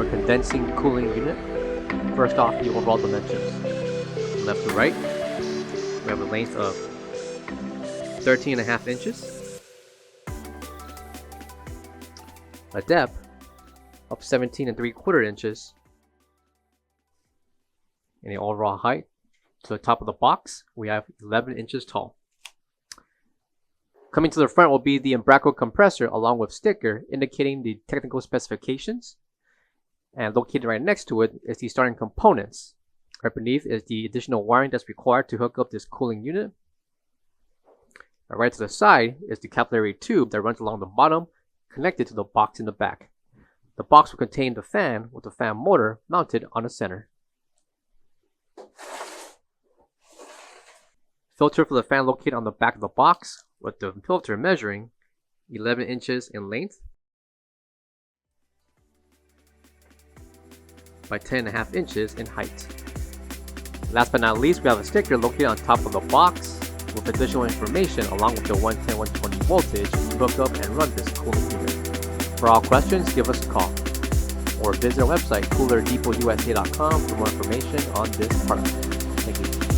our condensing cooling unit. First off, the overall dimensions. From left to right, we have a length of 13.5 inches, a depth of 17.75 inches, and the overall height to the top of the box, we have 11 inches tall. Coming to the front will be the Embraco compressor along with sticker indicating the technical specifications. And located right next to it is the starting components. Right beneath is the additional wiring that's required to hook up this cooling unit. And right to the side is the capillary tube that runs along the bottom, connected to the box in the back. The box will contain the fan with the fan motor mounted on the center. Filter for the fan located on the back of the box, with the filter measuring 11 inches in length by 10.5 inches in height. Last but not least, we have a sticker located on top of the box with additional information along with the 110/120 voltage to hook up and run this cooling unit. For all questions, give us a call or visit our website coolerdepotUSA.com for more information on this product. Thank you.